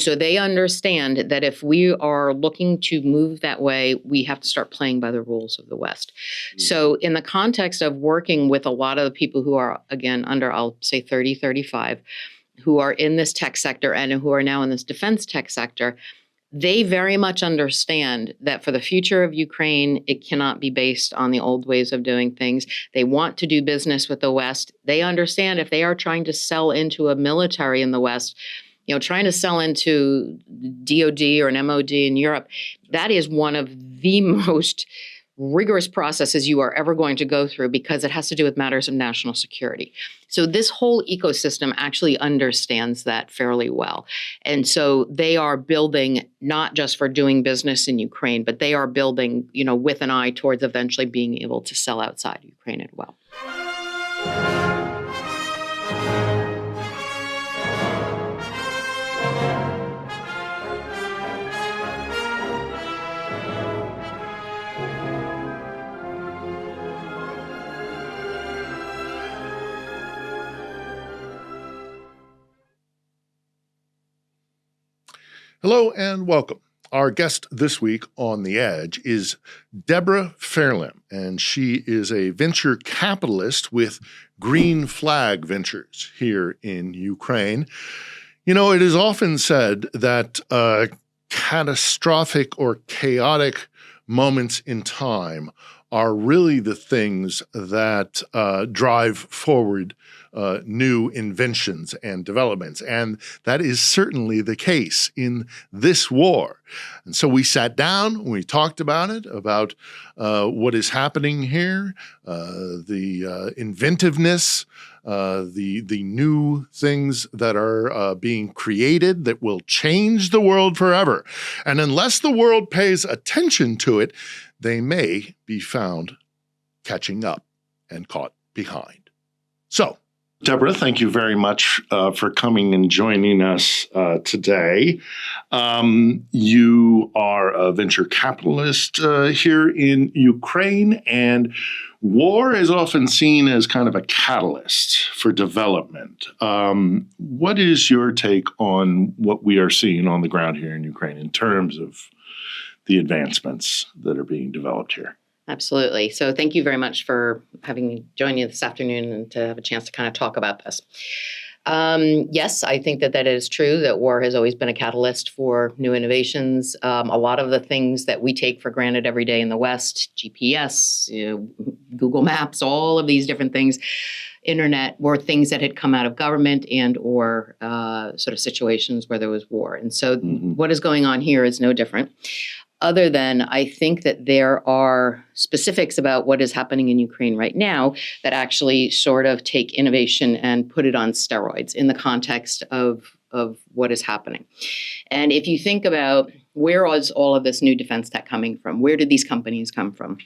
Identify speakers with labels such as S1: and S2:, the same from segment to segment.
S1: So they understand that if we are looking to move that way, we have to start playing by the rules of the West. So in the context of working with a lot of the people who are, again, under, I'll say 30, 35, who are in this tech sector and who are now in this defense tech sector, they very much understand that for the future of Ukraine, it cannot be based on the old ways of doing things. They want to do business with the West. They understand if they are trying to sell into a military in the West, trying to sell into DOD or an MOD in Europe, that is one of the most rigorous processes you are ever going to go through because it has to do with matters of national security. So this whole ecosystem actually understands that fairly well. And so they are building not just for doing business in Ukraine, but they are building, with an eye towards eventually being able to sell outside Ukraine as well.
S2: Hello and welcome. Our guest this week on The Edge is Deborah Fairlamb, and she is a venture capitalist with Green Flag Ventures here in Ukraine. It is often said that catastrophic or chaotic moments in time are really the things that drive forward new inventions and developments. And that is certainly the case in this war. And so we sat down, we talked about it, about what is happening here, the inventiveness, the new things that are being created that will change the world forever. And unless the world pays attention to it, they may be found catching up and caught behind. So, Deborah, thank you very much for coming and joining us today. You are a venture capitalist here in Ukraine, and war is often seen as kind of a catalyst for development. What is your take on what we are seeing on the ground here in Ukraine in terms of the advancements that are being developed here?
S1: Absolutely. So thank you very much for having me join you this afternoon and to have a chance to kind of talk about this. Yes, I think that is true, that war has always been a catalyst for new innovations. A lot of the things that we take for granted every day in the West, GPS, Google Maps, all of these different things, internet, were things that had come out of government and or sort of situations where there was war. And so what is going on here is no different. Other than I think that there are specifics about what is happening in Ukraine right now that actually sort of take innovation and put it on steroids in the context of what is happening. And if you think about where was all of this new defense tech coming from, where did these companies come from?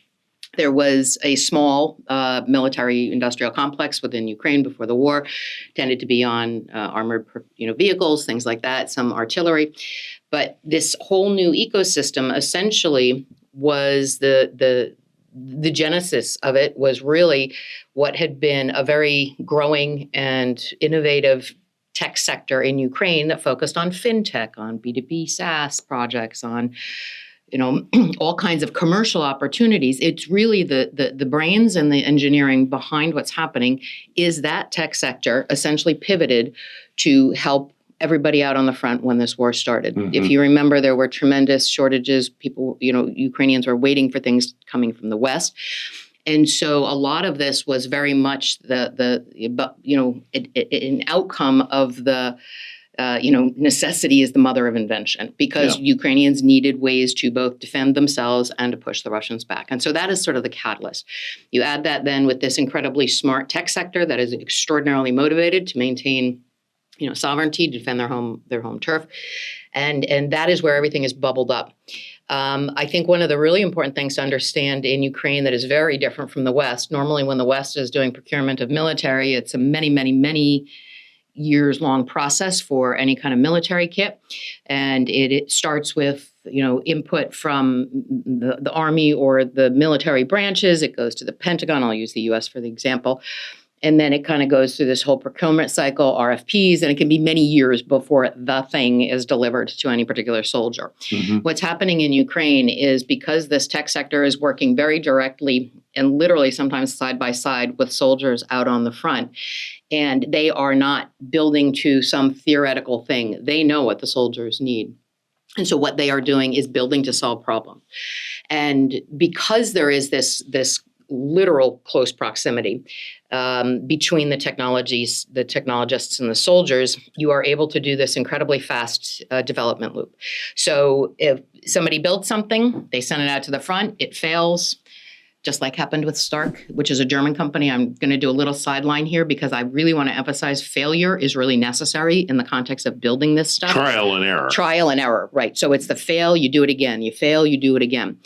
S1: There was a small military industrial complex within Ukraine before the war, tended to be on armored vehicles, things like that, some artillery. But this whole new ecosystem essentially was the genesis of it was really what had been a very growing and innovative tech sector in Ukraine that focused on fintech, on B2B SaaS projects, on all kinds of commercial opportunities. It's really the brains and the engineering behind what's happening is that tech sector essentially pivoted to help everybody out on the front when this war started. If you remember, there were tremendous shortages. People, Ukrainians were waiting for things coming from the West. And so a lot of this was very much an outcome of the necessity is the mother of invention, because Ukrainians needed ways to both defend themselves and to push the Russians back. And so that is sort of the catalyst. You add that then with this incredibly smart tech sector that is extraordinarily motivated to maintain sovereignty, to defend their home turf. And that is where everything is bubbled up. I think one of the really important things to understand in Ukraine that is very different from the West, normally when the West is doing procurement of military, it's a many, many, many years-long process for any kind of military kit. And it starts with, input from the Army or the military branches. It goes to the Pentagon. I'll use the U.S. for the example. And then it kind of goes through this whole procurement cycle, RFPs, and it can be many years before the thing is delivered to any particular soldier.
S2: Mm-hmm.
S1: What's happening in Ukraine is because this tech sector is working very directly and literally sometimes side by side with soldiers out on the front, and they are not building to some theoretical thing. They know what the soldiers need. And so what they are doing is building to solve problems. And because there is this literal close proximity between the technologists and the soldiers, you are able to do this incredibly fast development loop. So if somebody builds something, they send it out to the front, it fails, just like happened with Stark, which is a German company. I'm going to do a little sideline here because I really want to emphasize failure is really necessary in the context of building this stuff.
S2: Trial and error.
S1: Trial and error, right. So it's the fail, you do it again. You fail, you do it again.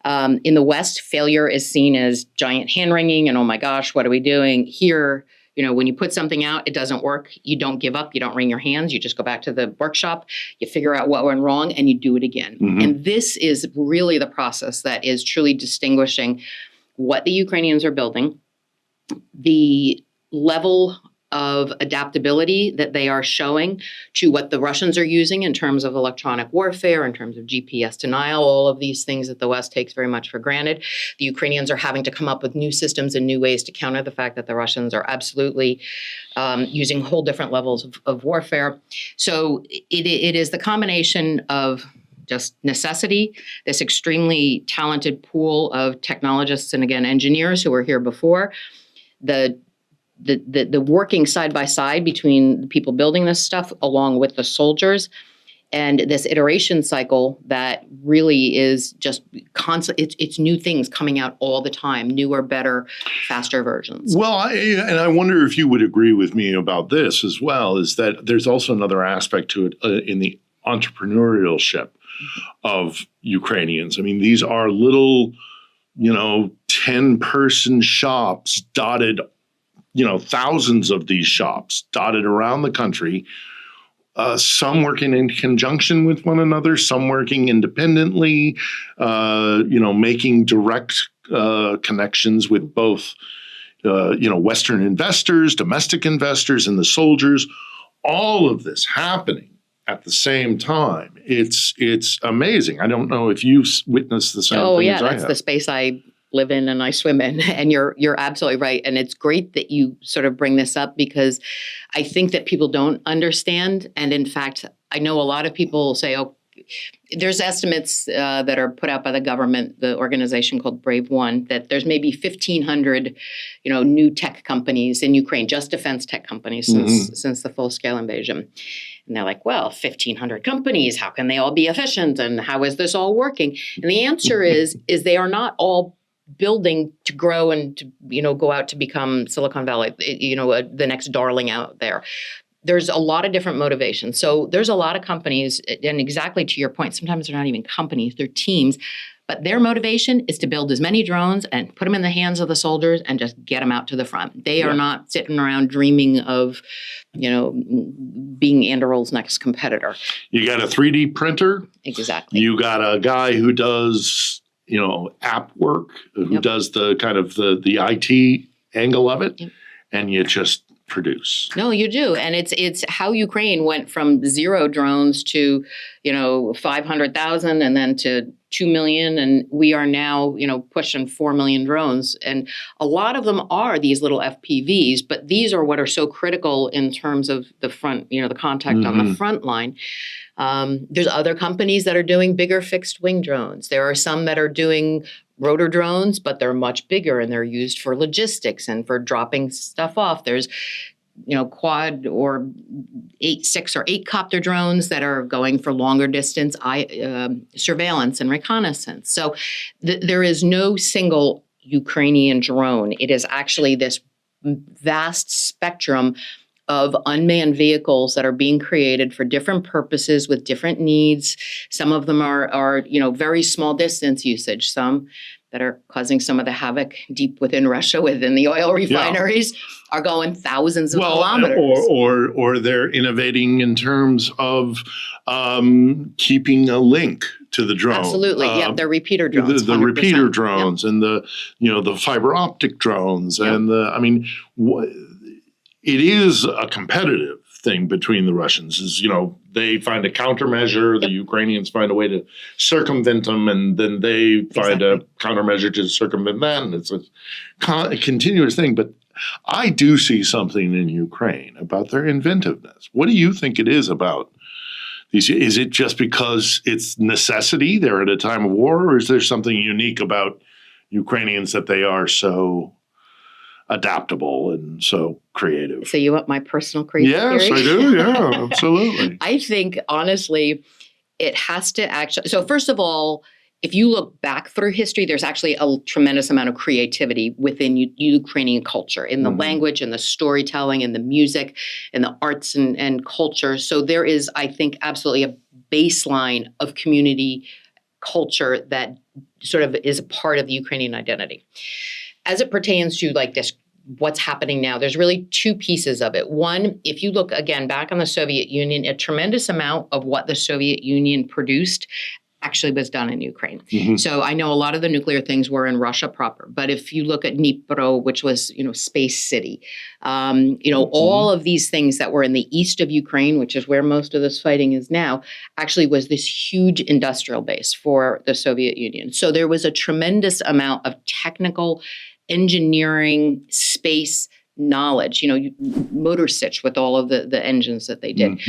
S1: In the West, failure is seen as giant hand-wringing and, oh my gosh, what are we doing? Here, when you put something out, it doesn't work. You don't give up. You don't wring your hands. You just go back to the workshop. You figure out what went wrong and you do it again.
S2: Mm-hmm.
S1: And this is really the process that is truly distinguishing what the Ukrainians are building, the level of adaptability that they are showing to what the Russians are using in terms of electronic warfare, in terms of GPS denial, all of these things that the West takes very much for granted. The Ukrainians are having to come up with new systems and new ways to counter the fact that the Russians are absolutely using whole different levels of warfare. So it is the combination of just necessity, this extremely talented pool of technologists and, again, engineers who were here before, the working side by side between the people building this stuff along with the soldiers, and this iteration cycle that really is just constant. It's new things coming out all the time, newer, better, faster versions.
S2: Well, I wonder if you would agree with me about this as well, is that there's also another aspect to it in the entrepreneurship of Ukrainians. I mean, these are little, 10-person shops dotted, thousands of these shops dotted around the country, some working in conjunction with one another, some working independently, making direct connections with both, Western investors, domestic investors, and the soldiers. All of this happening at the same time. It's amazing. I don't know if you've witnessed the same thing as I have.
S1: Oh yeah, that's the space I live in and I swim in. And you're absolutely right. And it's great that you sort of bring this up because I think that people don't understand. And in fact, I know a lot of people say, oh, there's estimates that are put out by the government, the organization called Brave One, that there's maybe 1,500, new tech companies in Ukraine, just defense tech companies since the full-scale invasion. And they're like, well, 1,500 companies, how can they all be efficient? And how is this all working? And the answer is they are not all building to grow and to, go out to become Silicon Valley, the next darling out there. There's a lot of different motivations. So there's a lot of companies, and exactly to your point, sometimes they're not even companies, they're teams. But their motivation is to build as many drones and put them in the hands of the soldiers and just get them out to the front. They are not sitting around dreaming of, being Anduril's next competitor.
S2: You got a 3D printer.
S1: Exactly.
S2: You got a guy who does, app work, who does the kind of the IT angle of it, and you just produce.
S1: No, you do. And it's how Ukraine went from 0 drones to, 500,000 and then to 2 million. And we are now, pushing 4 million drones. And a lot of them are these little FPVs, but these are what are so critical in terms of the front, the contact on the front line. There's other companies that are doing bigger fixed wing drones. There are some that are doing rotor drones, but they're much bigger and they're used for logistics and for dropping stuff off. There's, quad or 6 or 8 copter drones that are going for longer distance surveillance and reconnaissance. So there is no single Ukrainian drone. It is actually this vast spectrum of unmanned vehicles that are being created for different purposes with different needs. Some of them are very small distance usage. Some that are causing some of the havoc deep within Russia, within the oil refineries, are going thousands of kilometers.
S2: Or they're innovating in terms of keeping a link to the drone.
S1: Absolutely, they're repeater drones.
S2: The repeater drones and the fiber optic drones and it is a competitive thing between the Russians. They find a countermeasure, the Ukrainians find a way to circumvent them, and then they find a countermeasure to circumvent that, and it's a continuous thing. But I do see something in Ukraine about their inventiveness. What do you think it is about these? Is it just because it's necessity? They're at a time of war, or is there something unique about Ukrainians that they are so adaptable and so creative?
S1: So you want my personal crazy theory?
S2: Yes, I do. Yeah, absolutely.
S1: I think, honestly, it has to actually... So first of all, if you look back through history, there's actually a tremendous amount of creativity within Ukrainian culture, in the language, in the storytelling, in the music, in the arts and culture. So there is, I think, absolutely a baseline of community culture that sort of is a part of the Ukrainian identity. As it pertains to this, what's happening now, there's really two pieces of it. One, if you look again back on the Soviet Union, a tremendous amount of what the Soviet Union produced actually was done in Ukraine. So I know a lot of the nuclear things were in Russia proper, but if you look at Dnipro, which was, Space City, all of these things that were in the east of Ukraine, which is where most of this fighting is now, actually was this huge industrial base for the Soviet Union. So there was a tremendous amount of technical engineering, space knowledge, motor stitch with all of the engines that they did.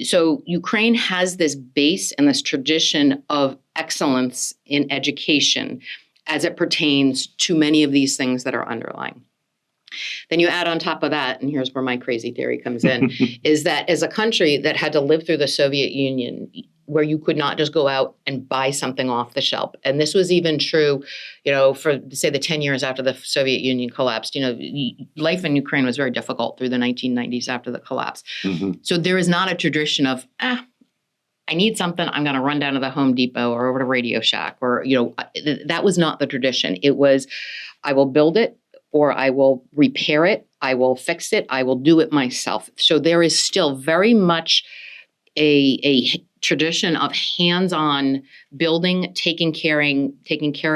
S1: So Ukraine has this base and this tradition of excellence in education as it pertains to many of these things that are underlying. Then you add on top of that, and here's where my crazy theory comes in, is that as a country that had to live through the Soviet Union, where you could not just go out and buy something off the shelf. And this was even true, for, say, the 10 years after the Soviet Union collapsed. Life in Ukraine was very difficult through the 1990s after the collapse. So there is not a tradition of, I need something, I'm going to run down to the Home Depot or over to Radio Shack, or, that was not the tradition. It was, I will build it, or I will repair it, I will fix it, I will do it myself. So there is still very much a tradition of hands-on building, taking care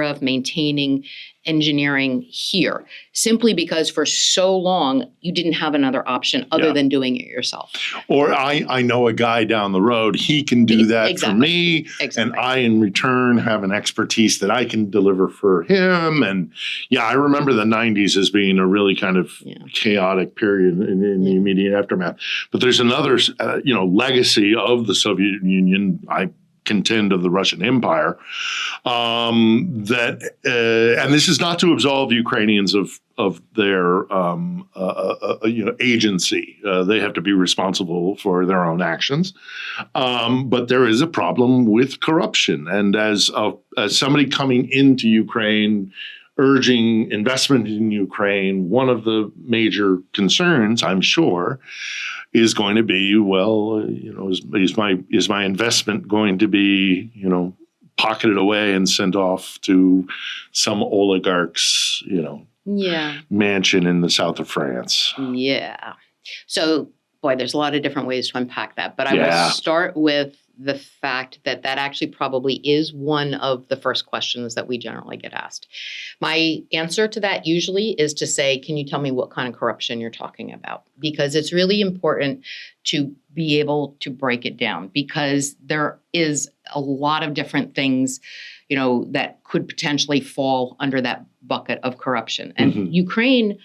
S1: of, maintaining, engineering here, simply because for so long you didn't have another option other than doing it yourself.
S2: Or I know a guy down the road, he can do that for me, and I in return have an expertise that I can deliver for him. And I remember the 90s as being a really kind of chaotic period in the immediate aftermath. But there's another legacy of the Soviet Union, I contend, of the Russian Empire, and this is not to absolve Ukrainians of their agency. They have to be responsible for their own actions, but there is a problem with corruption. And as somebody coming into Ukraine, urging investment in Ukraine, one of the major concerns, I'm sure, is going to be, is my investment going to be, pocketed away and sent off to some oligarch's, mansion in the south of France?
S1: Yeah. So, boy, there's a lot of different ways to unpack that, but I will start with the fact that actually probably is one of the first questions that we generally get asked. My answer to that usually is to say, can you tell me what kind of corruption you're talking about? Because it's really important to be able to break it down, because there is a lot of different things, that could potentially fall under that bucket of corruption. And Ukraine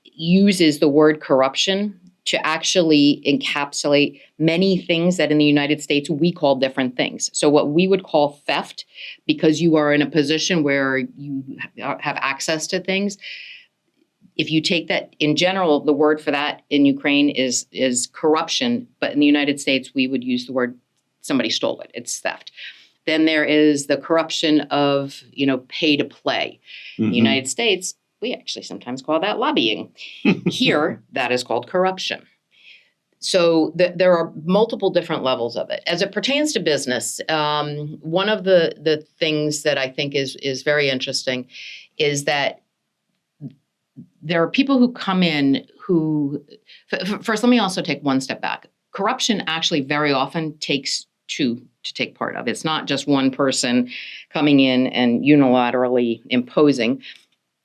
S1: uses the word corruption to actually encapsulate many things that in the United States we call different things. So what we would call theft, because you are in a position where you have access to things, if you take that in general, the word for that in Ukraine is corruption, but in the United States we would use the word somebody stole it. It's theft. Then there is the corruption of, pay to play. In the United States, we actually sometimes call that lobbying. Here, that is called corruption. So there are multiple different levels of it. As it pertains to business, one of the things that I think is very interesting is that there are people who come in who, first, let me also take one step back. Corruption actually very often takes two to take part of. It's not just one person coming in and unilaterally imposing,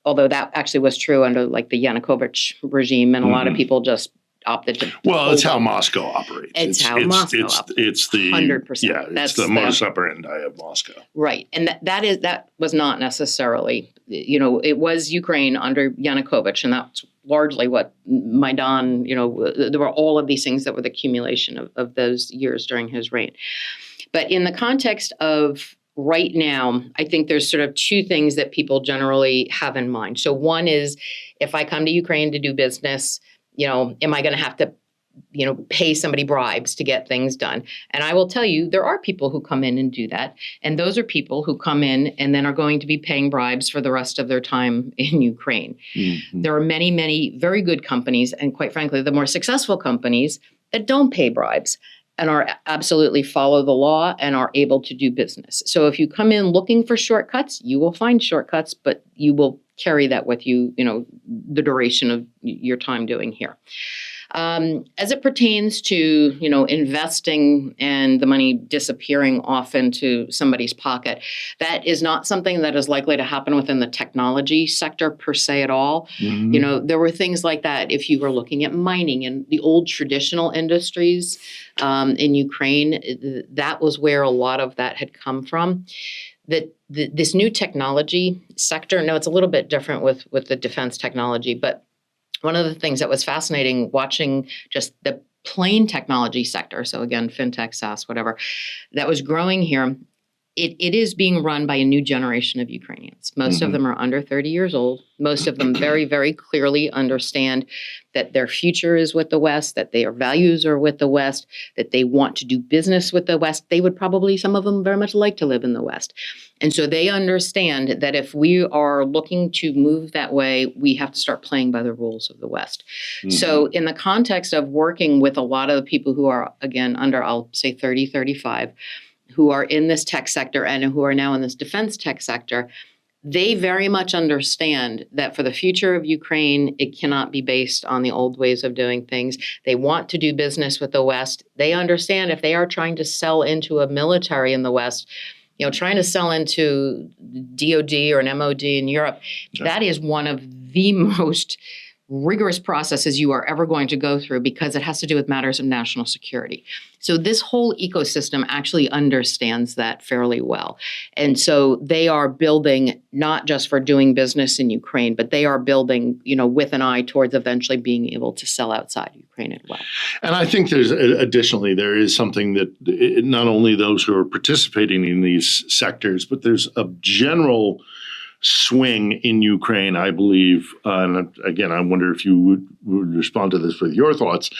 S1: although that actually was true under like the Yanukovych regime, and a lot of people just opted to.
S2: Well, it's how Moscow operates.
S1: It's how Moscow operates.
S2: It's the
S1: 100%.
S2: Yeah, it's the modus operandi of Moscow.
S1: Right, and that was not necessarily. It was Ukraine under Yanukovych, and that's largely what Maidan. There were all of these things that were the accumulation of those years during his reign. But in the context of right now, I think there's sort of two things that people generally have in mind. So one is, if I come to Ukraine to do business, am I going to have to, pay somebody bribes to get things done? And I will tell you, there are people who come in and do that. And those are people who come in and then are going to be paying bribes for the rest of their time in Ukraine. Mm-hmm. There are many, many very good companies, and quite frankly, the more successful companies that don't pay bribes and are absolutely follow the law and are able to do business. So if you come in looking for shortcuts, you will find shortcuts, but you will carry that with you, the duration of your time doing here. As it pertains to, investing and the money disappearing off into somebody's pocket, that is not something that is likely to happen within the technology sector per se at all. Mm-hmm. There were things like that if you were looking at mining and the old traditional industries in Ukraine. That was where a lot of that had come from. This new technology sector, no, it's a little bit different with the defense technology, but one of the things that was fascinating watching just the plain technology sector, so again, fintech, SaaS, whatever, that was growing here, it is being run by a new generation of Ukrainians. Most of them are under 30 years old. Most of them very, very clearly understand that their future is with the West, that their values are with the West, that they want to do business with the West. They would probably, some of them, very much like to live in the West. And so they understand that if we are looking to move that way, we have to start playing by the rules of the West. Mm-hmm. So in the context of working with a lot of the people who are, again, under, I'll say 30, 35, who are in this tech sector and who are now in this defense tech sector, they very much understand that for the future of Ukraine, it cannot be based on the old ways of doing things. They want to do business with the West. They understand if they are trying to sell into a military in the West, trying to sell into DOD or an MOD in Europe, that is one of the most rigorous processes you are ever going to go through because it has to do with matters of national security. So this whole ecosystem actually understands that fairly well. And so they are building not just for doing business in Ukraine, but they are building, with an eye towards eventually being able to sell outside Ukraine as well.
S2: And I think there is something that not only those who are participating in these sectors, but there's a general swing in Ukraine, I believe, and again, I wonder if you would respond to this with your thoughts,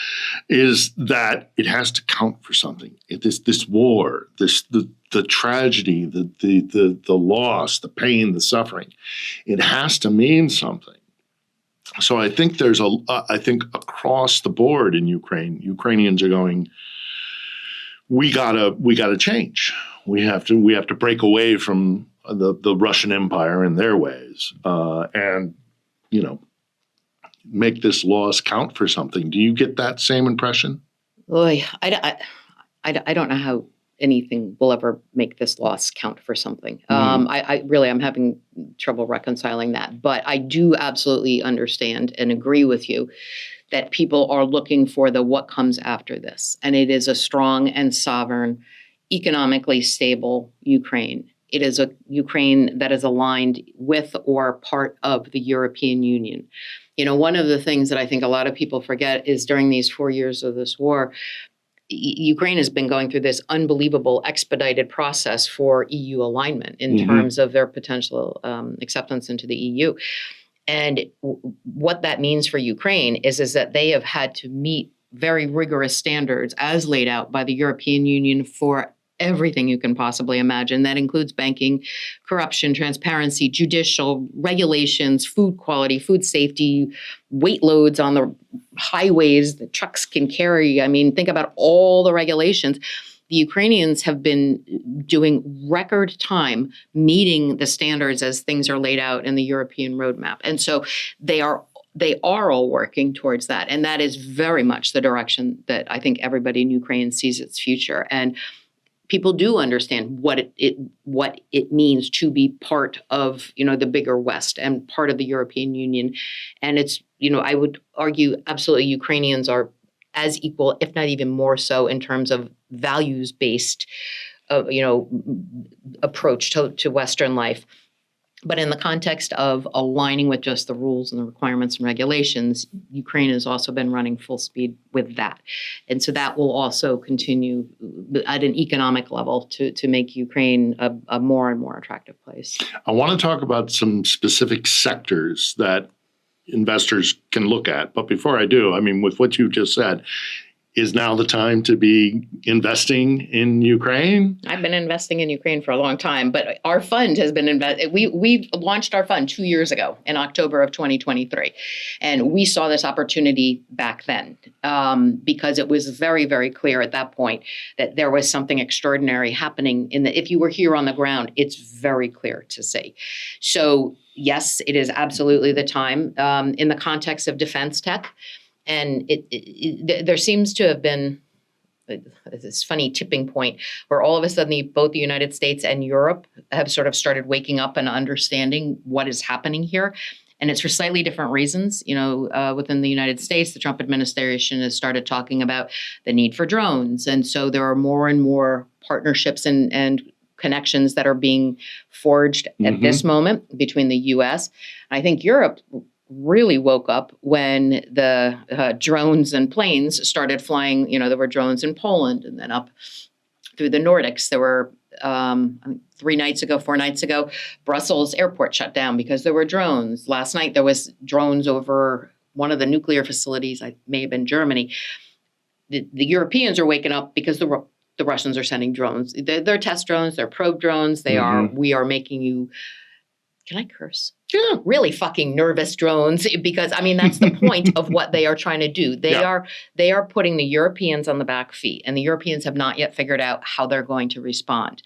S2: is that it has to count for something. This war, the tragedy, the loss, the pain, the suffering, it has to mean something. So I think I think across the board in Ukraine, Ukrainians are going, we gotta change. We have to break away from the Russian Empire and their ways, and make this loss count for something. Do you get that same impression?
S1: Boy, I don't know how anything will ever make this loss count for something. I'm having trouble reconciling that, but I do absolutely understand and agree with you that people are looking for what comes after this, and it is a strong and sovereign, economically stable Ukraine. It is a Ukraine that is aligned with or part of the European Union. One of the things that I think a lot of people forget is during these 4 years of this war, Ukraine has been going through this unbelievable expedited process for EU alignment in terms of their potential acceptance into the EU. And what that means for Ukraine is that they have had to meet very rigorous standards as laid out by the European Union for everything you can possibly imagine. That includes banking, corruption, transparency, judicial, regulations, food quality, food safety, weight loads on the highways that trucks can carry. I mean, think about all the regulations. The Ukrainians have been doing record time meeting the standards as things are laid out in the European roadmap. And so they are all working towards that. And that is very much the direction that I think everybody in Ukraine sees its future. And people do understand what it means to be part of, the bigger West and part of the European Union. And it's, I would argue absolutely Ukrainians are as equal, if not even more so, in terms of values-based, approach to Western life. But in the context of aligning with just the rules and the requirements and regulations, Ukraine has also been running full speed with that. And so that will also continue at an economic level to make Ukraine a more and more attractive place.
S2: I want to talk about some specific sectors that investors can look at. But before I do, with what you just said, is now the time to be investing in Ukraine?
S1: I've been investing in Ukraine for a long time, but our fund has been we launched our fund 2 years ago in October of 2023. And we saw this opportunity back then because it was very, very clear at that point that there was something extraordinary happening if you were here on the ground, it's very clear to see. So yes, it is absolutely the time in the context of defense tech. And there seems to have been this funny tipping point where all of a sudden both the United States and Europe have sort of started waking up and understanding what is happening here. And it's for slightly different reasons. Within the United States, the Trump administration has started talking about the need for drones. And so there are more and more partnerships and connections that are being forged at this moment between the U.S. I think Europe really woke up when the drones and planes started flying. There were drones in Poland and then up through the Nordics. There were 4 nights ago, Brussels airport shut down because there were drones. Last night there was drones over one of the nuclear facilities. I may have been Germany. The Europeans are waking up because the Russians are sending drones. They're test drones. They're probe drones. We are making you. Can I curse?
S2: Yeah.
S1: Really fucking nervous drones, because that's the point of what they are trying to do. They are putting the Europeans on the back feet, and the Europeans have not yet figured out how they're going to respond.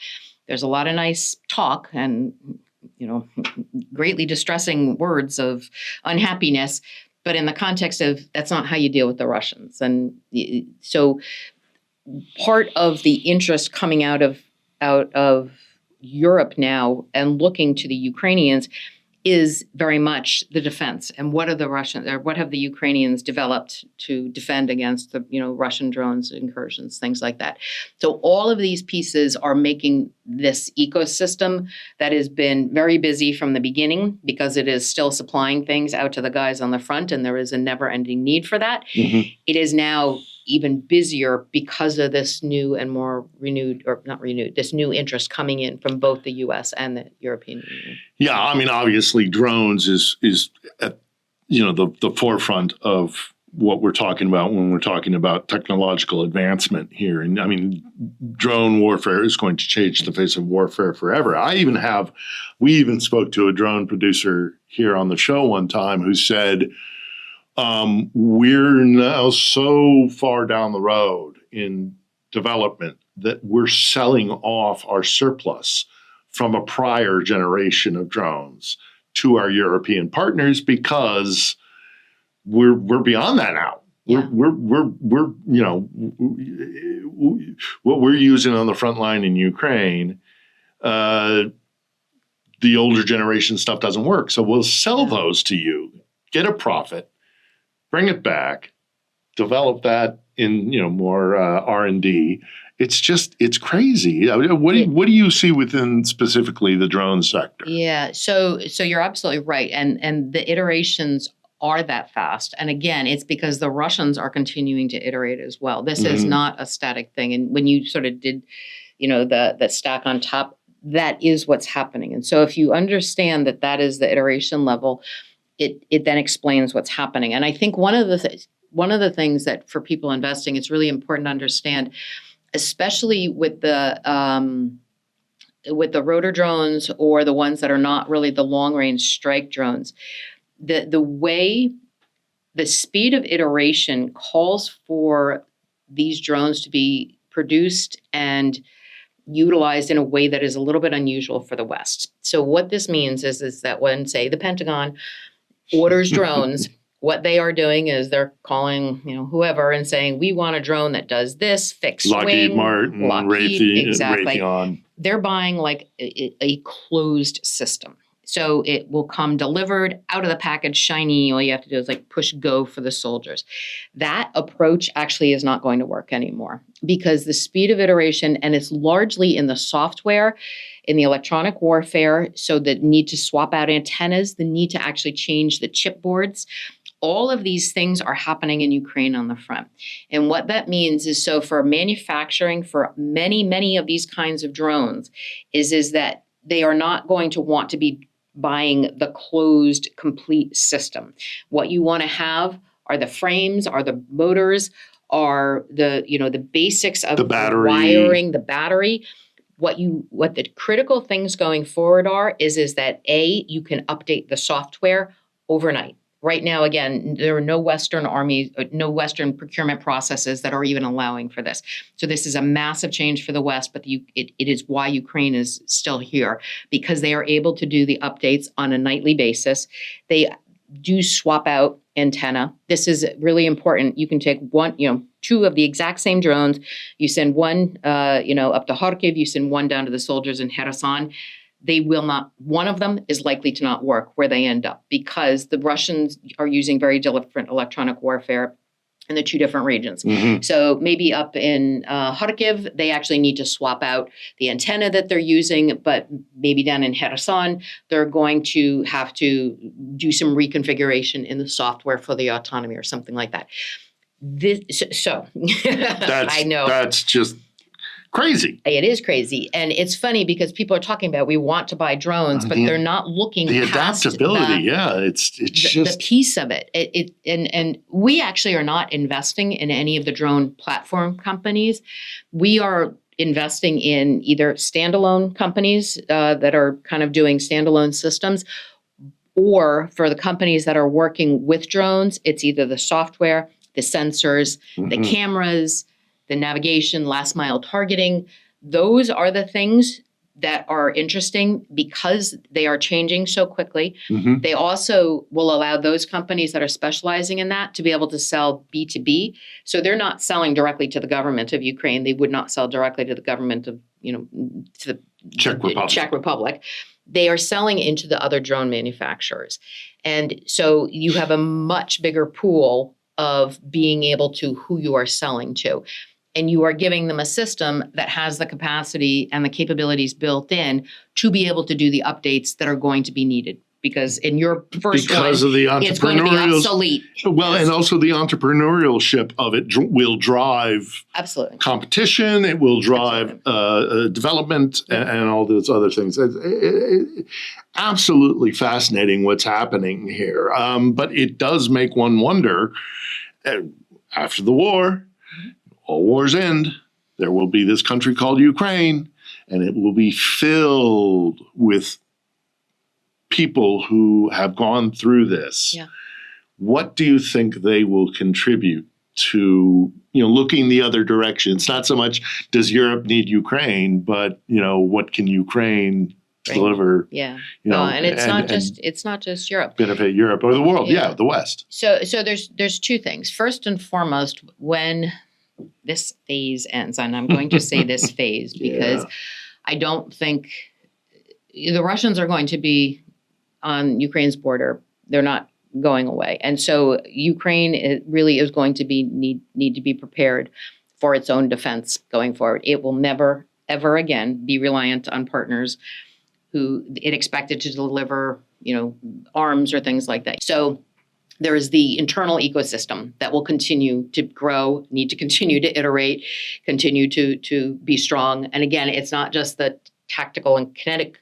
S1: There's a lot of nice talk and, greatly distressing words of unhappiness, but in the context of that's not how you deal with the Russians. And so part of the interest coming out of Europe now and looking to the Ukrainians is very much the defense. And what have the Ukrainians developed to defend against the Russian drones, incursions, things like that. So all of these pieces are making this ecosystem that has been very busy from the beginning because it is still supplying things out to the guys on the front, and there is a never-ending need for that. Mm-hmm. It is now even busier because of this new and more this new interest coming in from both the U.S. and the European Union.
S2: Yeah, obviously drones is at the forefront of what we're talking about when we're talking about technological advancement here. And drone warfare is going to change the face of warfare forever. We even spoke to a drone producer here on the show one time who said, we're now so far down the road in development that we're selling off our surplus from a prior generation of drones to our European partners because we're beyond that now. Yeah. We're what we're using on the front line in Ukraine, the older generation stuff doesn't work. So we'll sell those to you, get a profit, bring it back, develop that in more R&D. It's crazy. What do you see within specifically the drone sector?
S1: Yeah, so you're absolutely right, and the iterations are that fast. And again, it's because the Russians are continuing to iterate as well. This is not a static thing. And when you sort of did, the stack on top, that is what's happening. And so if you understand that is the iteration level, it then explains what's happening. And I think one of the things that for people investing, it's really important to understand especially with the rotor drones or the ones that are not really the long-range strike drones. The way the speed of iteration calls for these drones to be produced and utilized in a way that is a little bit unusual for the West. So what this means is that when, say, the Pentagon orders drones, what they are doing is they're calling, whoever and saying, we want a drone that does this, fixed
S2: Lockheed
S1: wing.
S2: Martin,
S1: Exactly.
S2: Raytheon.
S1: They're buying like a closed system. So it will come delivered out of the package, shiny. All you have to do is like push go for the soldiers. That approach actually is not going to work anymore because the speed of iteration, and it's largely in the software, in the electronic warfare, so the need to swap out antennas, the need to actually change the chipboards. All of these things are happening in Ukraine on the front. And what that means is, so for manufacturing for many, many of these kinds of drones is that they are not going to want to be buying the closed complete system. What you want to have are the frames, are the motors, are the basics of
S2: the battery,
S1: wiring, the battery. What the critical things going forward is that you can update the software overnight. Right now, again, there are no Western procurement processes that are even allowing for this. So this is a massive change for the West, but it is why Ukraine is still here, because they are able to do the updates on a nightly basis. They do swap out antenna. This is really important. You can take two of the exact same drones. You send one, up to Kharkiv. You send one down to the soldiers in Kherson. They will not, one of them is likely to not work where they end up because the Russians are using very different electronic warfare in the two different regions.
S2: Mm-hmm.
S1: So maybe up in Kharkiv, they actually need to swap out the antenna that they're using, but maybe down in Kherson, they're going to have to do some reconfiguration in the software for the autonomy or something like that. I know.
S2: That's just crazy.
S1: It is crazy. And it's funny because people are talking about we want to buy drones, but they're not looking
S2: the
S1: past
S2: adaptability. It's just
S1: the piece of it. And we actually are not investing in any of the drone platform companies. We are investing in either standalone companies that are kind of doing standalone systems, or for the companies that are working with drones, it's either the software, the sensors, the cameras, the navigation, last mile targeting. Those are the things that are interesting because they are changing so quickly. Mm-hmm. They also will allow those companies that are specializing in that to be able to sell B2B. So they're not selling directly to the government of Ukraine. They would not sell directly to the government of, to the Czech Republic. They are selling into the other drone manufacturers. And so you have a much bigger pool of being able to who you are selling to. And you are giving them a system that has the capacity and the capabilities built in to be able to do the updates that are going to be needed. Because in your first
S2: because of the
S1: it's going to be obsolete.
S2: Well, and also the entrepreneurship of it will drive
S1: absolutely
S2: competition. It will drive development and all those other things. Absolutely fascinating what's happening here. But it does make one wonder, after the war, all wars end, there will be this country called Ukraine, and it will be filled with people who have gone through this.
S1: Yeah.
S2: What do you think they will contribute to, looking the other direction? It's not so much does Europe need Ukraine, but, what can Ukraine deliver?
S1: Yeah. And it's not just Europe.
S2: Benefit Europe or the world. Yeah, the West.
S1: So there's two things. First and foremost, when this phase ends, and I'm going to say this phase because I don't think the Russians are going to be on Ukraine's border. They're not going away. And so Ukraine really is going to need to be prepared for its own defense going forward. It will never, ever again be reliant on partners who it expected to deliver, arms or things like that. So there is the internal ecosystem that will continue to grow, need to continue to iterate, continue to be strong. And again, it's not just the tactical and kinetic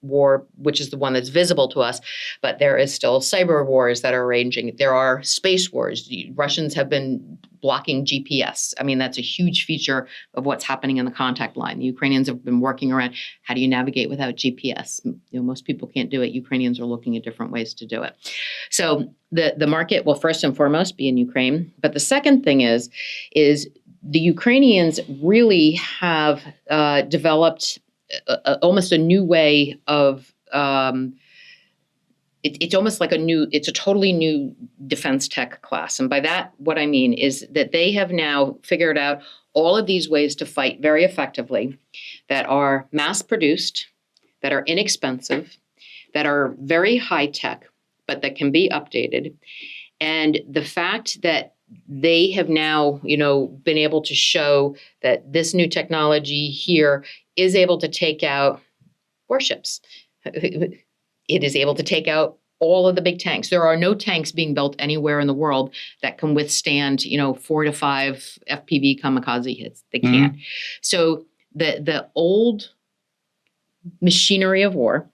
S1: war, which is the one that's visible to us, but there is still cyber wars that are raging. There are space wars. The Russians have been blocking GPS. I mean, that's a huge feature of what's happening in the contact line. The Ukrainians have been working around how do you navigate without GPS? Most people can't do it. Ukrainians are looking at different ways to do it. So the market will first and foremost be in Ukraine. But the second thing is the Ukrainians really have developed almost a new way of it's almost like it's a totally new defense tech class. And by that, what I mean is that they have now figured out all of these ways to fight very effectively that are mass produced, that are inexpensive, that are very high tech, but that can be updated. And the fact that they have now, been able to show that this new technology here is able to take out warships. It is able to take out all of the big tanks. There are no tanks being built anywhere in the world that can withstand, 4 to 5 FPV kamikaze hits. They can't. So the old machinery of war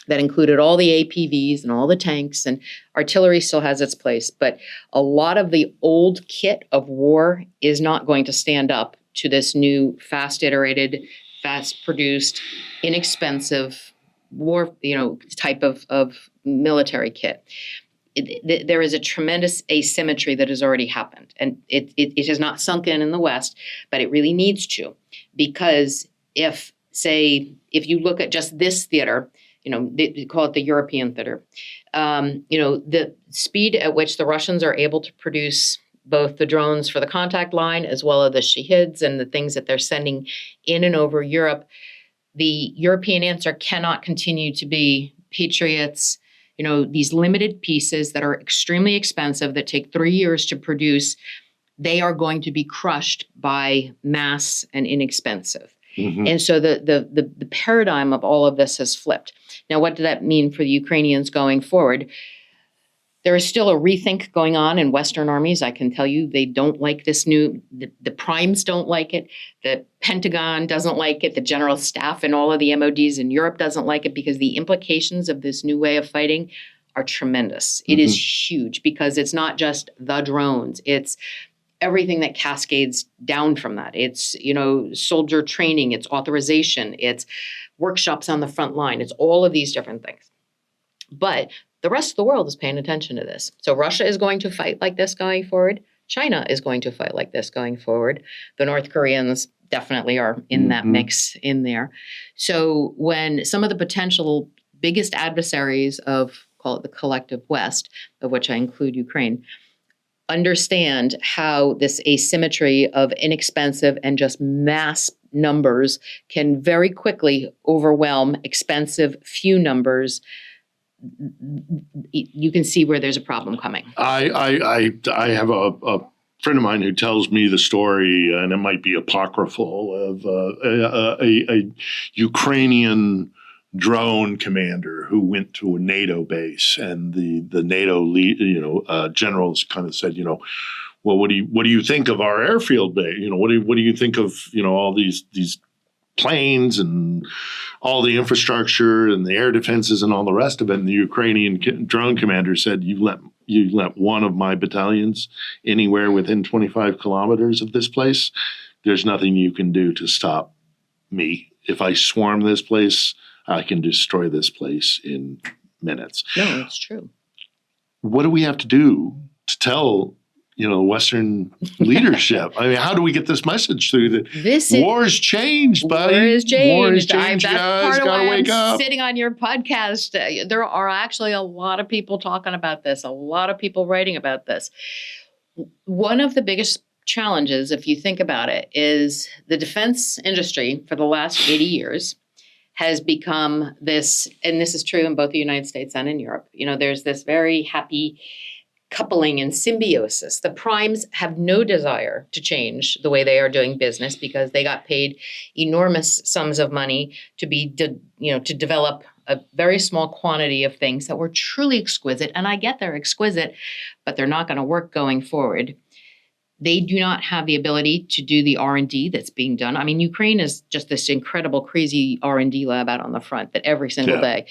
S1: that included all the APVs and all the tanks, and artillery still has its place. But a lot of the old kit of war is not going to stand up to this new fast iterated, fast produced, inexpensive war, type of military kit. There is a tremendous asymmetry that has already happened. And it has not sunk in the West, but it really needs to. Because if you look at just this theater, they call it the European theater. The speed at which the Russians are able to produce both the drones for the contact line as well as the Shahids and the things that they're sending in and over Europe, the European answer cannot continue to be Patriots, these limited pieces that are extremely expensive that take 3 years to produce. They are going to be crushed by mass and inexpensive. Mm-hmm. And so the paradigm of all of this has flipped. Now, what did that mean for the Ukrainians going forward? There is still a rethink going on in Western armies. I can tell you they don't like this new, the primes don't like it. The Pentagon doesn't like it. The general staff and all of the MODs in Europe doesn't like it because the implications of this new way of fighting are tremendous. Mm-hmm. It is huge because it's not just the drones. It's everything that cascades down from that. It's, soldier training, it's authorization, it's workshops on the front line, it's all of these different things. But the rest of the world is paying attention to this. So Russia is going to fight like this going forward. China is going to fight like this going forward. The North Koreans definitely are in that mix in there. So when some of the potential biggest adversaries of, call it the collective West, of which I include Ukraine, understand how this asymmetry of inexpensive and just mass numbers can very quickly overwhelm expensive few numbers, you can see where there's a problem coming.
S2: I have a friend of mine who tells me the story, and it might be apocryphal, of a Ukrainian drone commander who went to a NATO base, and the NATO generals kind of said, well, what do you think of our airfield base? What do you think of all these planes and all the infrastructure and the air defenses and all the rest of it? And the Ukrainian drone commander said, you let one of my battalions anywhere within 25 kilometers of this place, there's nothing you can do to stop me. If I swarm this place, I can destroy this place in minutes.
S1: No, it's true.
S2: What do we have to do to tell Western leadership? I mean, how do we get this message through that war has changed, buddy?
S1: War has changed.
S2: War has changed,
S1: that's
S2: guys.
S1: part of
S2: Gotta
S1: why
S2: wake
S1: I'm
S2: up.
S1: sitting on your podcast. There are actually a lot of people talking about this, a lot of people writing about this. One of the biggest challenges, if you think about it, is the defense industry for the last 80 years has become this, and this is true in both the United States and in Europe. There's this very happy coupling and symbiosis. The primes have no desire to change the way they are doing business because they got paid enormous sums of money to develop a very small quantity of things that were truly exquisite. And I get they're exquisite, but they're not going to work going forward. They do not have the ability to do the R&D that's being done. I mean, Ukraine is just this incredible, crazy R&D lab out on the front that every single day.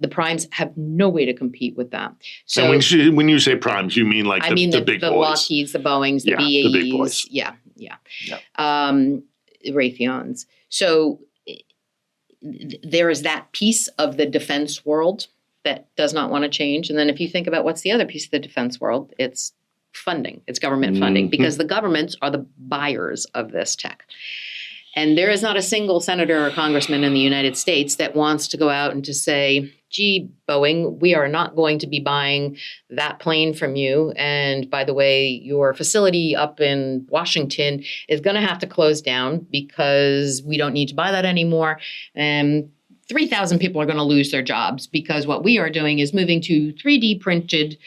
S1: The primes have no way to compete with that. So
S2: and when you say primes, you mean like the big
S1: the
S2: boys.
S1: Lockheeds, the Boeings, the BAEs.
S2: The big boys.
S1: Yeah. Raytheons. So there is that piece of the defense world that does not want to change. And then if you think about what's the other piece of the defense world, it's funding. It's government funding, because the governments are the buyers of this tech. And there is not a single senator or congressman in the United States that wants to go out and to say, gee, Boeing, we are not going to be buying that plane from you. And by the way, your facility up in Washington is going to have to close down because we don't need to buy that anymore. And 3,000 people are going to lose their jobs because what we are doing is moving to 3D printed,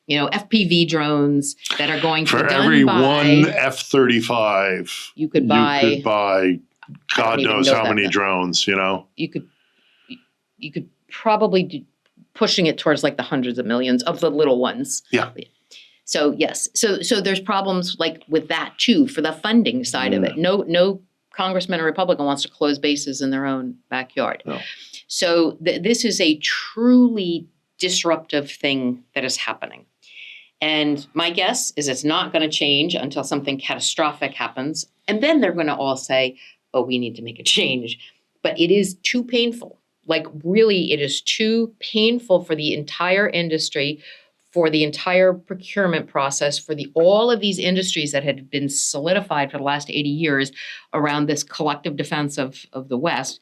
S1: FPV drones that are going to be done
S2: for every one F-35.
S1: You could buy
S2: God knows how many drones.
S1: You could probably do, pushing it towards like the hundreds of millions of the little ones.
S2: Yeah.
S1: So yes, so there's problems like with that too for the funding side of it. No congressman or Republican wants to close bases in their own backyard.
S2: No.
S1: So this is a truly disruptive thing that is happening. And my guess is it's not going to change until something catastrophic happens. And then they're going to all say, oh, we need to make a change. But it is too painful. Like really, it is too painful for the entire industry, for the entire procurement process, for all of these industries that had been solidified for the last 80 years around this collective defense of the West.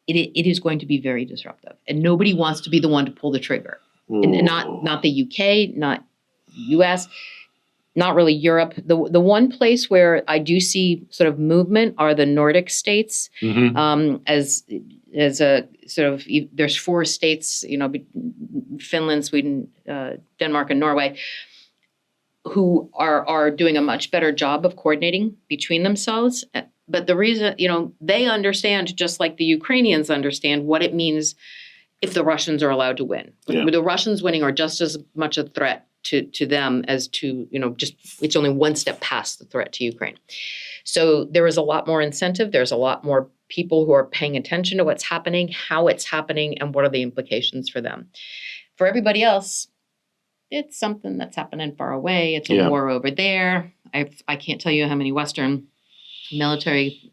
S1: It is going to be very disruptive. And nobody wants to be the one to pull the trigger. And not the UK, not US, not really Europe. The one place where I do see sort of movement are the Nordic states. As a sort of, there's 4 states, Finland, Sweden, Denmark, and Norway, who are doing a much better job of coordinating between themselves. But the reason, they understand, just like the Ukrainians understand, what it means if the Russians are allowed to win.
S2: Yeah.
S1: The Russians winning are just as much a threat to them as to, just it's only one step past the threat to Ukraine. So there is a lot more incentive. There's a lot more people who are paying attention to what's happening, how it's happening, and what are the implications for them. For everybody else, it's something that's happening far away. It's a war over there. I can't tell you how many Western military,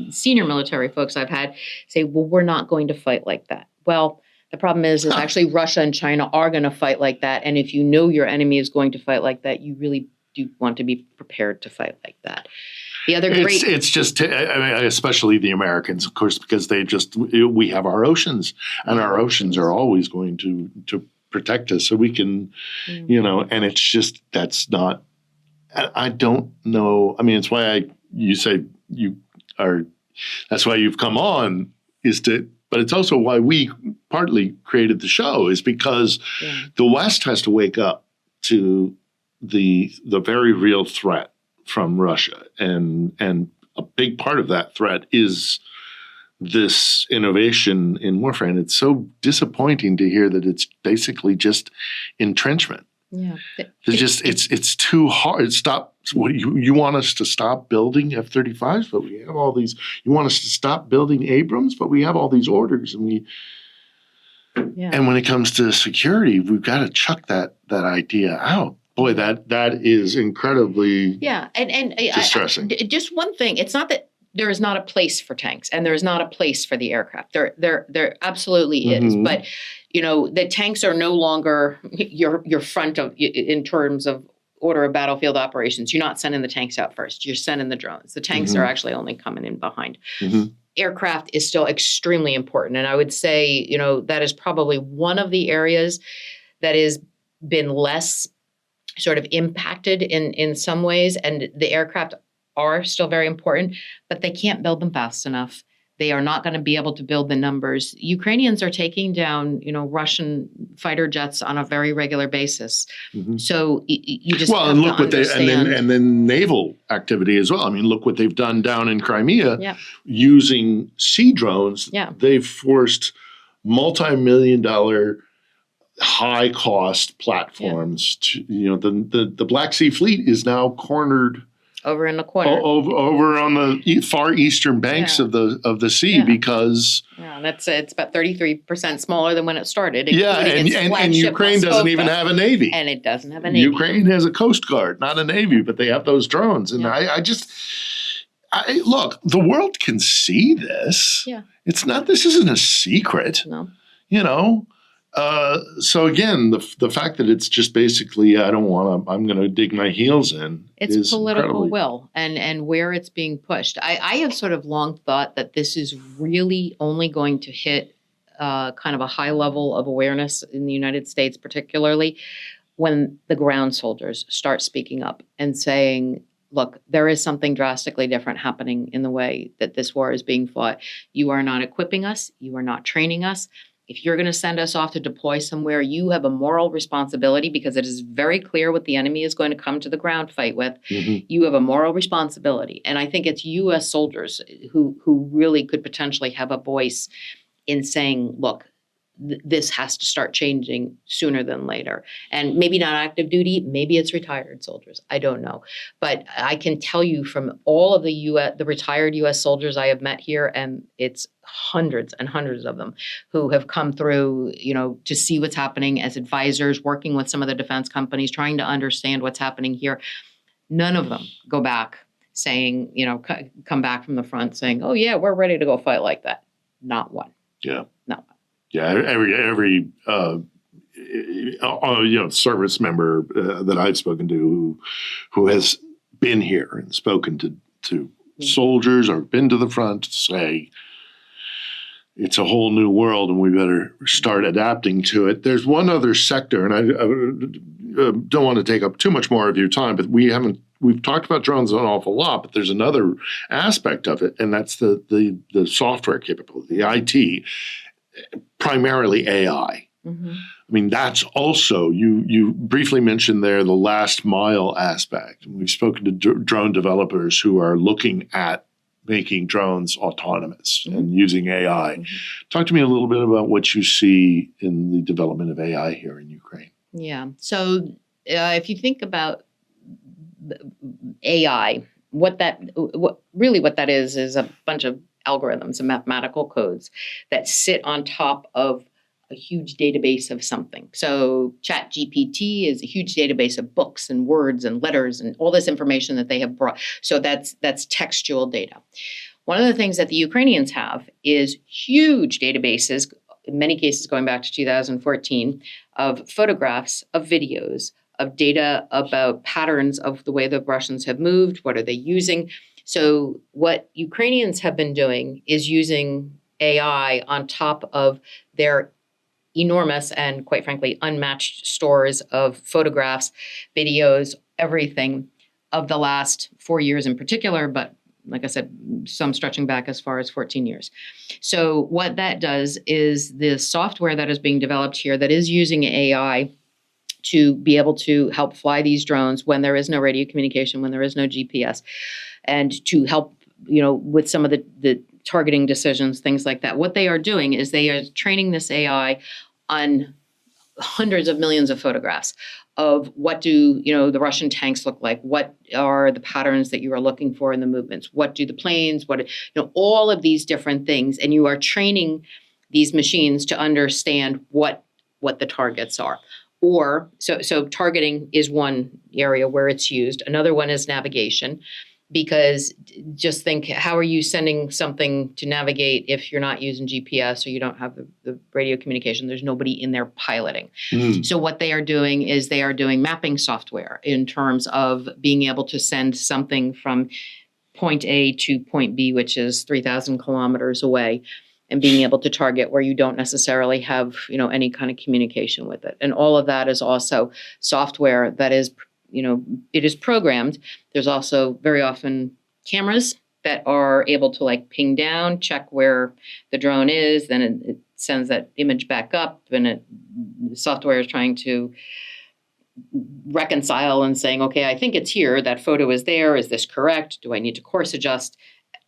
S1: senior military folks I've had say, well, we're not going to fight like that. Well, the problem is actually Russia and China are going to fight like that. And if you know your enemy is going to fight like that, you really do want to be prepared to fight like that. The other great...
S2: It's just, especially the Americans, of course, because we have our oceans, and our oceans are always going to protect us, so we can, and it's just, that's not, I don't know. I mean, it's why you say that's why you've come on, but it's also why we partly created the show, is because the West has to wake up to the very real threat from Russia. And a big part of that threat is this innovation in warfare. And it's so disappointing to hear that it's basically just entrenchment.
S1: Yeah.
S2: It's too hard. You want us to stop building F-35s, but we have all these. You want us to stop building Abrams, but we have all these orders, and and when it comes to security, we've got to chuck that idea out. Boy, that is incredibly
S1: and
S2: distressing.
S1: Just one thing: it's not that there is not a place for tanks, and there is not a place for the aircraft. There absolutely is, but the tanks are no longer your front of in terms of order of battlefield operations. You're not sending the tanks out first. You're sending the drones. The tanks are actually only coming in behind. Aircraft is still extremely important, and I would say that is probably one of the areas that has been less sort of impacted in some ways, and the aircraft are still very important, but they can't build them fast enough. They are not going to be able to build the numbers. Ukrainians are taking down, Russian fighter jets on a very regular basis. So you just have
S2: look
S1: to
S2: what
S1: understand.
S2: and then naval activity as well. I mean, look what they've done down in Crimea using sea drones.
S1: Yeah.
S2: They've forced multi-million-dollar high cost platforms. The Black Sea Fleet is now cornered
S1: over in the corner,
S2: over on the far eastern banks of the sea because
S1: it's about 33% smaller than when it started.
S2: And Ukraine doesn't even have a navy,
S1: and it doesn't have a navy.
S2: Ukraine has a coast guard, not a navy, but they have those drones. And look, the world can see this.
S1: Yeah,
S2: this isn't a secret.
S1: No,
S2: So again, the fact that it's just basically, I'm going to dig my heels in.
S1: It's political will and where it's being pushed. I have sort of long thought that this is really only going to hit kind of a high level of awareness in the United States, particularly when the ground soldiers start speaking up and saying, look, there is something drastically different happening in the way that this war is being fought. You are not equipping us. You are not training us. If you're going to send us off to deploy somewhere, you have a moral responsibility because it is very clear what the enemy is going to come to the ground fight with. Mm-hmm. You have a moral responsibility. And I think it's U.S. soldiers who really could potentially have a voice in saying, look, this has to start changing sooner than later. And maybe not active duty, maybe it's retired soldiers. I don't know. But I can tell you from all of the retired U.S. soldiers I have met here, and it's hundreds and hundreds of them who have come through, to see what's happening as advisors, working with some of the defense companies, trying to understand what's happening here. None of them go back saying, come back from the front saying, oh yeah, we're ready to go fight like that. Not one.
S2: Yeah.
S1: Not one.
S2: Yeah, every service member that I've spoken to who has been here and spoken to soldiers or been to the front say it's a whole new world and we better start adapting to it. There's one other sector, and I don't want to take up too much more of your time, but we've talked about drones an awful lot, but there's another aspect of it, and that's the software capability, the IT. Primarily AI. Mm-hmm. I mean, that's also, you briefly mentioned there the last mile aspect. We've spoken to drone developers who are looking at making drones autonomous and using AI. Mm-hmm. Talk to me a little bit about what you see in the development of AI here in Ukraine.
S1: Yeah. So if you think about AI, what that is a bunch of algorithms and mathematical codes that sit on top of a huge database of something. So ChatGPT is a huge database of books and words and letters and all this information that they have brought. So that's textual data. One of the things that the Ukrainians have is huge databases, in many cases going back to 2014, of photographs, of videos, of data about patterns of the way the Russians have moved, what are they using. So what Ukrainians have been doing is using AI on top of their enormous and, quite frankly, unmatched stores of photographs, videos, everything of the last 4 years in particular, but like I said, some stretching back as far as 14 years. So what that does is the software that is being developed here that is using AI to be able to help fly these drones when there is no radio communication, when there is no GPS, and to help, with some of the targeting decisions, things like that. What they are doing is they are training this AI on hundreds of millions of photographs of what do, the Russian tanks look like? What are the patterns that you are looking for in the movements? What do the planes, all of these different things. And you are training these machines to understand what the targets are. Or, so targeting is one area where it's used. Another one is navigation, because just think, how are you sending something to navigate if you're not using GPS or you don't have the radio communication? There's nobody in there piloting. Mm. So what they are doing is they are doing mapping software in terms of being able to send something from point A to point B, which is 3,000 kilometers away, and being able to target where you don't necessarily have, any kind of communication with it. And all of that is also software that is, it is programmed. There's also very often cameras that are able to ping down, check where the drone is, then it sends that image back up, and the software is trying to reconcile and saying, okay, I think it's here. That photo is there. Is this correct? Do I need to course adjust?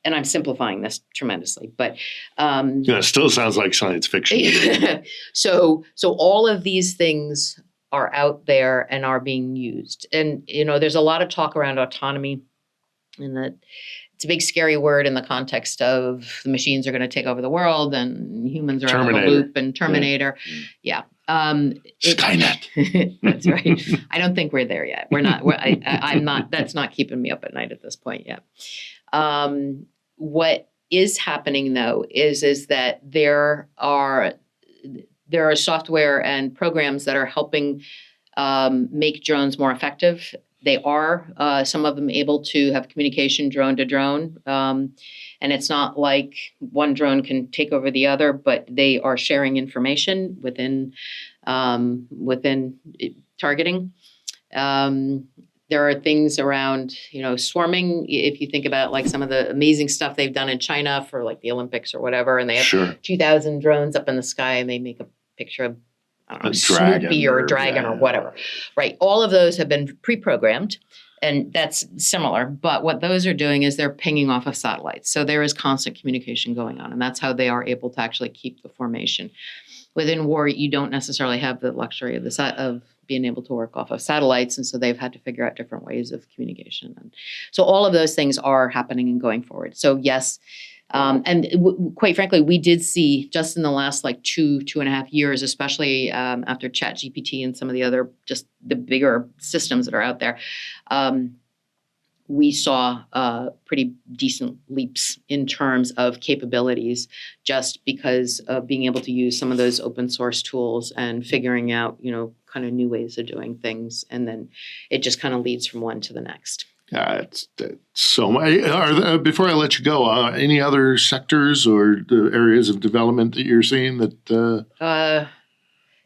S1: and I'm simplifying this tremendously, but
S2: it still sounds like science fiction.
S1: so all of these things are out there and are being used. And, there's a lot of talk around autonomy, and that it's a big scary word in the context of the machines are going to take over the world and humans are out of the loop, and Terminator. Yeah.
S2: Skynet.
S1: That's right. I don't think we're there yet. We're not. I'm not. That's not keeping me up at night at this point yet. What is happening though is that there are software and programs that are helping make drones more effective. They are, some of them, able to have communication drone to drone. And it's not like one drone can take over the other, but they are sharing information within targeting. There are things around, swarming. If you think about like some of the amazing stuff they've done in China for like the Olympics or whatever, and they have 2,000 drones up in the sky and they make a picture of, I don't know, Snoopy or a dragon or whatever, right? All of those have been pre-programmed, and that's similar. But what those are doing is they're pinging off of satellites. So there is constant communication going on, and that's how they are able to actually keep the formation. Within war, you don't necessarily have the luxury of being able to work off of satellites, and so they've had to figure out different ways of communication. And so all of those things are happening and going forward. So yes. Quite frankly, we did see just in the last like 2.5 years, especially after ChatGPT and some of the other, just the bigger systems that are out there, we saw pretty decent leaps in terms of capabilities, just because of being able to use some of those open source tools and figuring out, kind of new ways of doing things. And then it just kind of leads from one to the next.
S2: It's so much. Before I let you go, any other sectors or the areas of development that you're seeing that?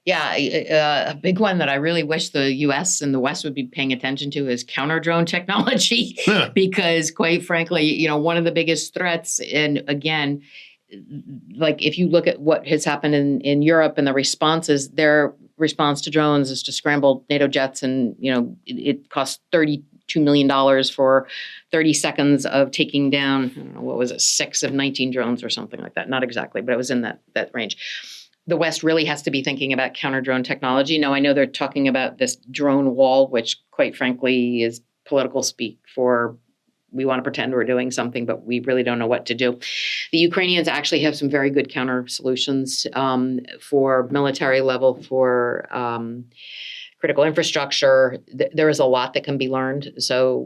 S1: A big one that I really wish the U.S. and the West would be paying attention to is counter-drone technology, because quite frankly, one of the biggest threats, and again, like if you look at what has happened in Europe and the responses, their response to drones is to scramble NATO jets, and it costs $32 million for 30 seconds of taking down, I don't know, what was it, 6 of 19 drones or something like that. Not exactly, but it was in that range. The West really has to be thinking about counter-drone technology. Now, I know they're talking about this drone wall, which quite frankly is political speak for, we want to pretend we're doing something, but we really don't know what to do. The Ukrainians actually have some very good counter solutions for military level, for critical infrastructure. There is a lot that can be learned. So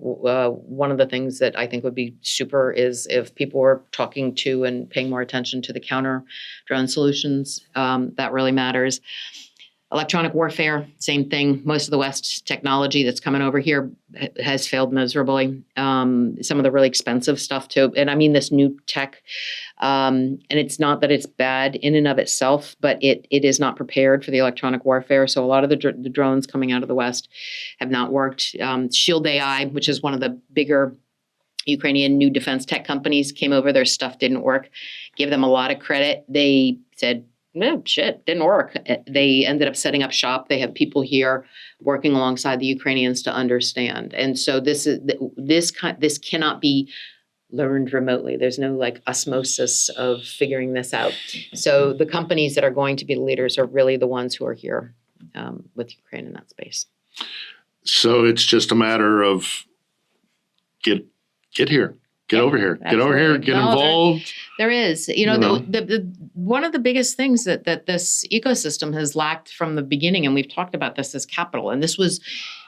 S1: one of the things that I think would be super is if people were talking to and paying more attention to the counter drone solutions. That really matters. Electronic warfare, same thing. Most of the West technology that's coming over here has failed miserably. Some of the really expensive stuff too. And I mean this new tech. And it's not that it's bad in and of itself, but it is not prepared for the electronic warfare. So a lot of the drones coming out of the West have not worked. Shield AI, which is one of the bigger Ukrainian new defense tech companies, came over. Their stuff didn't work. Give them a lot of credit. They said, no, shit, didn't work. They ended up setting up shop. They have people here working alongside the Ukrainians to understand. And so this cannot be learned remotely. There's no like osmosis of figuring this out. So the companies that are going to be the leaders are really the ones who are here with Ukraine in that space.
S2: So it's just a matter of get here. Get over here. Absolutely. Get over here. Get involved.
S1: There is. The one of the biggest things that this ecosystem has lacked from the beginning, and we've talked about this, is capital. And this was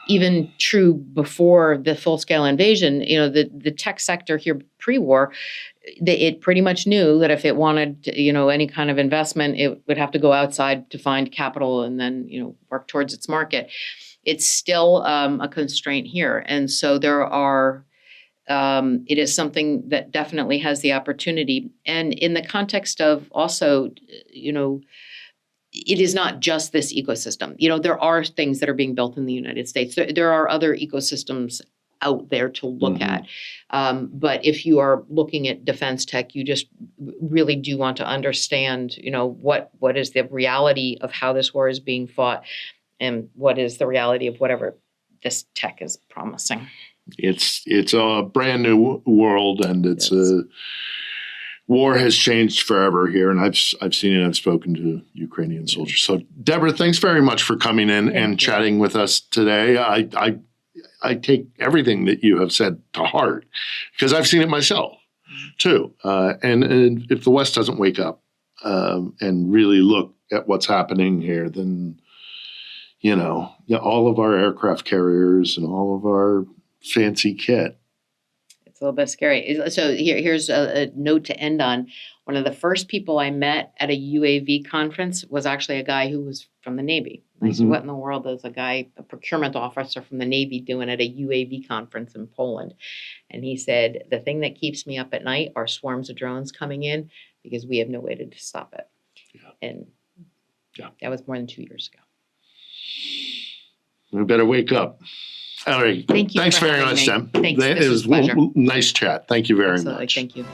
S1: even true before the full-scale invasion. The tech sector here pre-war, it pretty much knew that if it wanted, any kind of investment, it would have to go outside to find capital and then, work towards its market. It's still a constraint here. And so there are... it is something that definitely has the opportunity. And in the context of also, it is not just this ecosystem. There are things that are being built in the United States. There are other ecosystems out there to look at. But if you are looking at defense tech, you just really do want to understand, what is the reality of how this war is being fought, and what is the reality of whatever this tech is promising.
S2: It's a brand new world, and it's war has changed forever here, and I've seen it. I've spoken to Ukrainian soldiers. So, Deborah, thanks very much for coming in and chatting with us today. I take everything that you have said to heart because I've seen it myself too. And if the West doesn't wake up and really look at what's happening here, then all of our aircraft carriers and all of our fancy kit.
S1: It's a little bit scary. So here's a note to end on. One of the first people I met at a UAV conference was actually a guy who was from the Navy. I said, what in the world is a procurement officer from the Navy doing at a UAV conference in Poland? And he said, the thing that keeps me up at night are swarms of drones coming in because we have no way to stop it. Yeah. And that was more than 2 years ago.
S2: We better wake up. All right.
S1: Thank you.
S2: Thanks very much, Sam.
S1: Thanks.
S2: It was a nice chat. Thank you very much.
S1: Thank you.